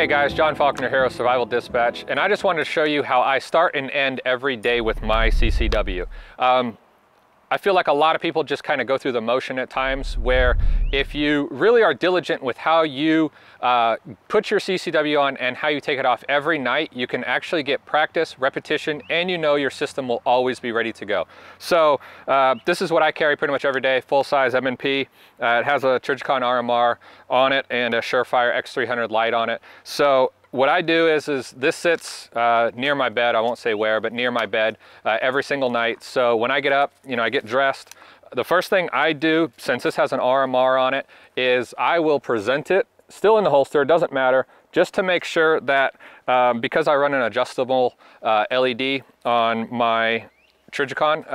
Hey guys, Jon Faulkner here with Survival Dispatch, and I just wanted to show you how I start and end every day with my CCW. I feel like a lot of people just kind of go through the motion at times, where if you really are diligent with how you put your CCW on and how you take it off every night, you can actually get practice, repetition, and you know your system will always be ready to go. So this is what I carry pretty much every day, full-size M&P. It has a Trijicon RMR on it and a Surefire X300 light on it. So what I do is this sits near my bed. I won't say where, but near my bed every single night. So when I get up, I get dressed. The first thing I do, since this has an RMR on it, is I will present it still in the holster. It doesn't matter, just to make sure that because I run an adjustable LED on my Trijicon,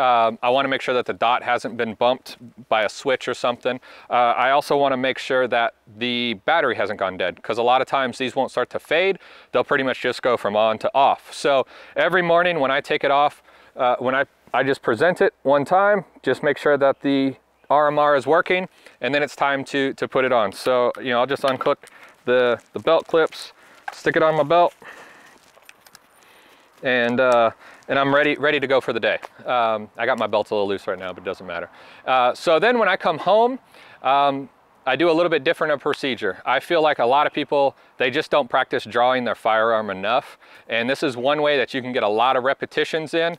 I want to make sure that the dot hasn't been bumped by a switch or something. I also want to make sure that the battery hasn't gone dead, because a lot of times these won't start to fade. They'll pretty much just go from on to off. So every morning when I take it off, when I just present it one time, just make sure that the RMR is working, and then it's time to put it on. So I'll just unclick the belt clips, stick it on my belt, and I'm ready to go for the day. I got my belts a little loose right now, but it doesn't matter. So then when I come home, I do a little bit different of procedure. I feel like a lot of people, they just don't practice drawing their firearm enough. And this is one way that you can get a lot of repetitions in.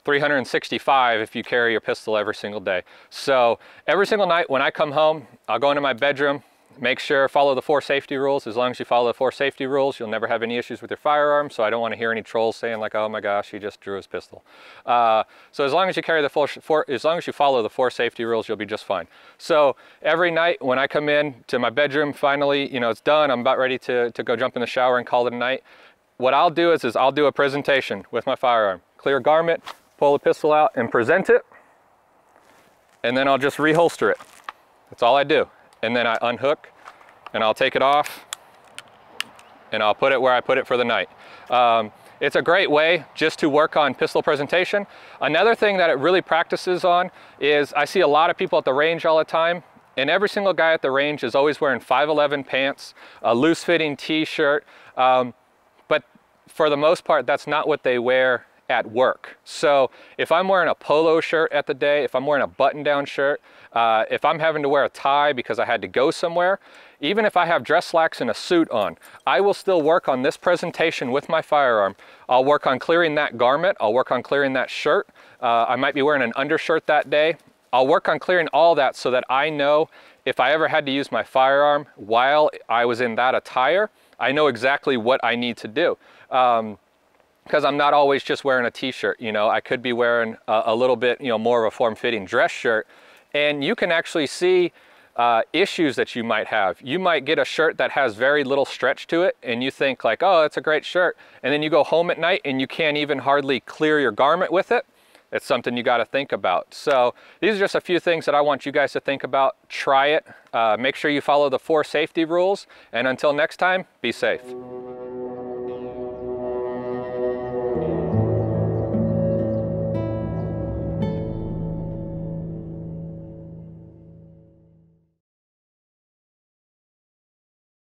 365 if you carry your pistol every single day. So every single night when I come home, I'll go into my bedroom, make sure, follow the 4 safety rules. As long as you follow the 4 safety rules, you'll never have any issues with your firearm. So I don't want to hear any trolls saying like, oh my gosh, he just drew his pistol. So as long as you carry as long as you follow the 4 safety rules, you'll be just fine. So every night when I come in to my bedroom, finally, it's done, I'm about ready to go jump in the shower and call it a night. What I'll do is I'll do a presentation with my firearm. Clear garment, pull the pistol out and present it, and then I'll just reholster it. That's all I do. And then I unhook and I'll take it off and I'll put it where I put it for the night. It's a great way just to work on pistol presentation. Another thing that it really practices on is I see a lot of people at the range all the time, and every single guy at the range is always wearing 511 pants, a loose fitting t-shirt, but for the most part that's not what they wear at work. So if I'm wearing a polo shirt at the day, if I'm wearing a button-down shirt, if I'm having to wear a tie because I had to go somewhere, even if I have dress slacks and a suit on, I will still work on this presentation with my firearm. I'll work on clearing that garment. I'll work on clearing that shirt. I might be wearing an undershirt that day. I'll work on clearing all that so that I know if I ever had to use my firearm while I was in that attire, I know exactly what I need to do. Because I'm not always just wearing a t-shirt, I could be wearing a little bit, more of a form-fitting dress shirt, and you can actually see issues that you might have. You might get a shirt that has very little stretch to it, and you think like, oh, it's a great shirt, and then you go home at night and you can't even hardly clear your garment with it. It's something you got to think about. So these are just a few things that I want you guys to think about. Try it. Make sure you follow the 4 safety rules, and until next time, be safe.